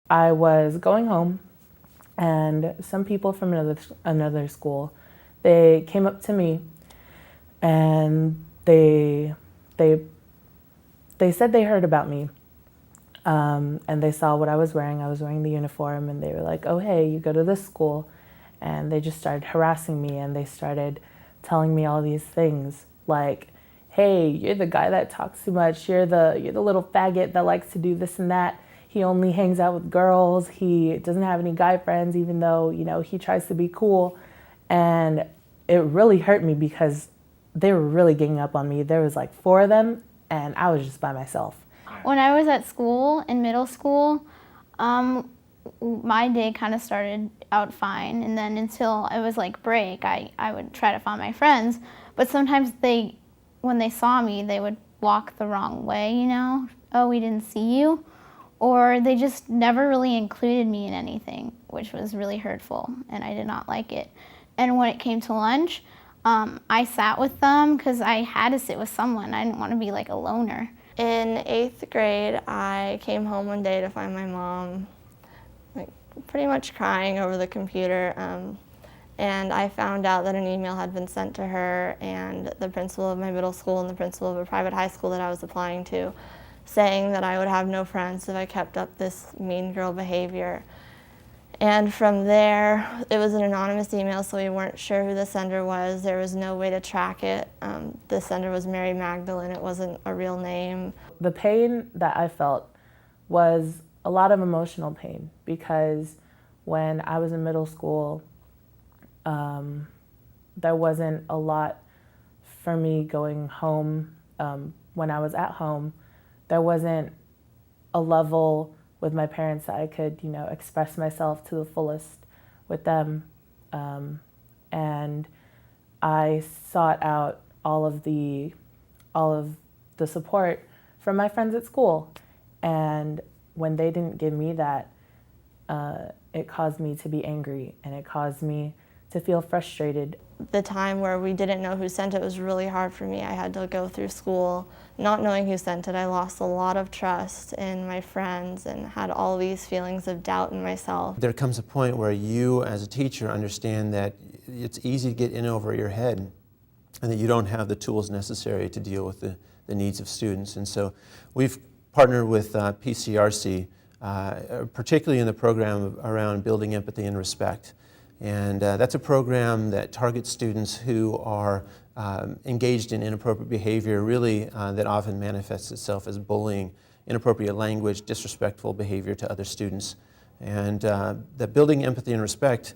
I was going home, and some people from another school, they came up to me, and they said they heard about me, and they saw what I was wearing. I was wearing the uniform, and they were like, "Oh, hey, you go to this school," and they just started harassing me, and they started telling me all these things like, "Hey, you're the guy that talks too much. You're the little faggot that likes to do this and that. He only hangs out with girls. He doesn't have any guy friends, even though, he tries to be cool." And it really hurt me because they were really ganging up on me. There was like 4 of them, and I was just by myself. When I was at school, in middle school, my day kind of started out fine, and then until it was like break, I would try to find my friends, but sometimes when they saw me, they would walk the wrong way, "Oh, we didn't see you," or they just never really included me in anything, which was really hurtful, and I did not like it. And when it came to lunch, I sat with them because I had to sit with someone. I didn't want to be like a loner. In 8th grade, I came home one day to find my mom pretty much crying over the computer, and I found out that an email had been sent to her and the principal of my middle school and the principal of a private high school that I was applying to, saying that I would have no friends if I kept up this mean girl behavior. And from there, it was an anonymous email, so we weren't sure who the sender was. There was no way to track it. The sender was Mary Magdalene. It wasn't a real name. The pain that I felt was a lot of emotional pain because when I was in middle school, there wasn't a lot for me going home. When I was at home, there wasn't a level with my parents that I could, express myself to the fullest with them. And I sought out all of the support from my friends at school. And when they didn't give me that, it caused me to be angry, and it caused me to feel frustrated. The time where we didn't know who sent it was really hard for me. I had to go through school not knowing who sent it. I lost a lot of trust in my friends and had all these feelings of doubt in myself. There comes a point where you, as a teacher, understand that it's easy to get in over your head and that you don't have the tools necessary to deal with the needs of students. And so we've partnered with PCRC, particularly in the program around building empathy and respect. And that's a program that targets students who are engaged in inappropriate behavior, really that often manifests itself as bullying, inappropriate language, disrespectful behavior to other students. And the building empathy and respect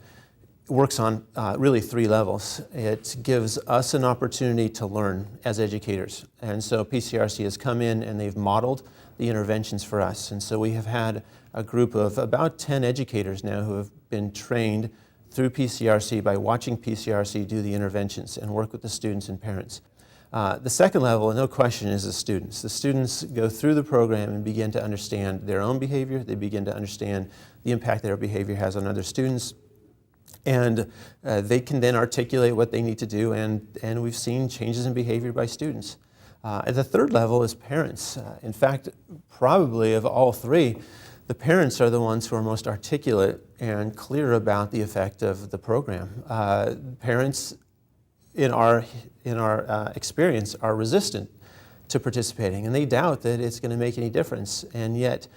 works on really 3 levels. It gives us an opportunity to learn as educators. And so PCRC has come in and they've modeled the interventions for us. And so we have had a group of about 10 educators now who have been trained through PCRC by watching PCRC do the interventions and work with the students and parents. The second level, no question, is the students. The students go through the program and begin to understand their own behavior. They begin to understand the impact that their behavior has on other students. And they can then articulate what they need to do, and we've seen changes in behavior by students. At the third level is parents. In fact, probably of all 3, the parents are the ones who are most articulate and clear about the effect of the program. Parents, in our experience, are resistant to participating, and they doubt that it's going to make any difference. And yet,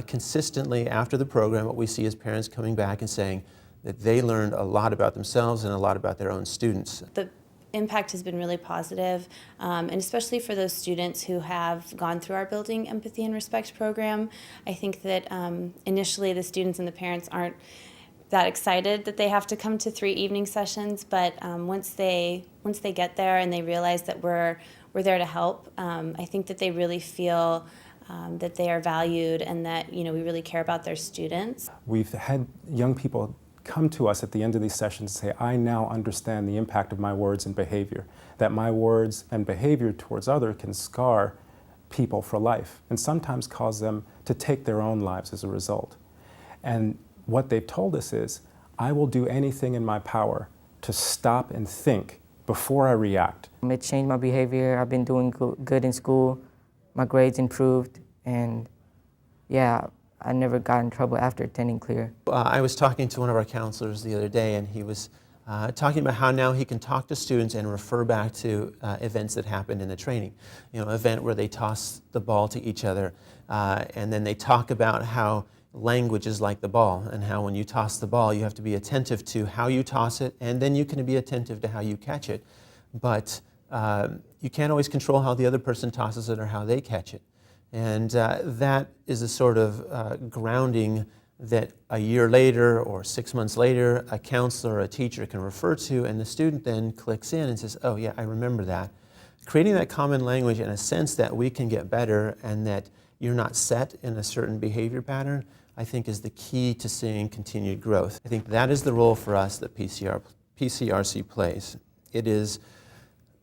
consistently after the program, what we see is parents coming back and saying that they learned a lot about themselves and a lot about their own students. The impact has been really positive, and especially for those students who have gone through our Building Empathy and Respect program. I think that initially the students and the parents aren't that excited that they have to come to 3 evening sessions, but once they get there and they realize that we're there to help, I think that they really feel that they are valued and that we really care about their students. We've had young people come to us at the end of these sessions and say, I now understand the impact of my words and behavior, that my words and behavior towards others can scar people for life and sometimes cause them to take their own lives as a result. And what they've told us is, I will do anything in my power to stop and think before I react. It changed my behavior. I've been doing good in school. My grades improved, and yeah, I never got in trouble after attending CLEAR. I was talking to one of our counselors the other day, and he was talking about how now he can talk to students and refer back to events that happened in the training. You know, an event where they toss the ball to each other, and then they talk about how language is like the ball, and how when you toss the ball, you have to be attentive to how you toss it, and then you can be attentive to how you catch it. But you can't always control how the other person tosses it or how they catch it. And that is a sort of grounding that a year later or 6 months later, a counselor or a teacher can refer to, and the student then clicks in and says, oh yeah, I remember that. Creating that common language and a sense that we can get better and that you're not set in a certain behavior pattern, I think is the key to seeing continued growth. I think that is the role for us that PCRC plays. It is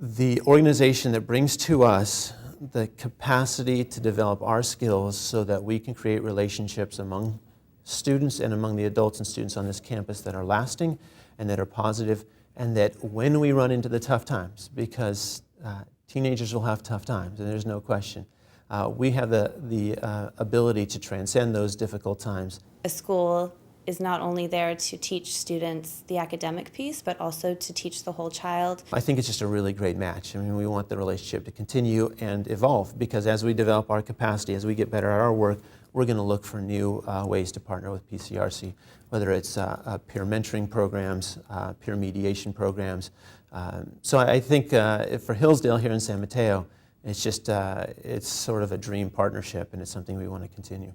the organization that brings to us the capacity to develop our skills so that we can create relationships among students and among the adults and students on this campus that are lasting and that are positive, and that when we run into the tough times, because teenagers will have tough times, and there's no question, we have the ability to transcend those difficult times. A school is not only there to teach students the academic piece, but also to teach the whole child. I think it's just a really great match. I mean, we want the relationship to continue and evolve, because as we develop our capacity, as we get better at our work, we're going to look for new ways to partner with PCRC, whether it's peer mentoring programs, peer mediation programs. So I think for Hillsdale here in San Mateo, it's just, it's sort of a dream partnership, and it's something we want to continue.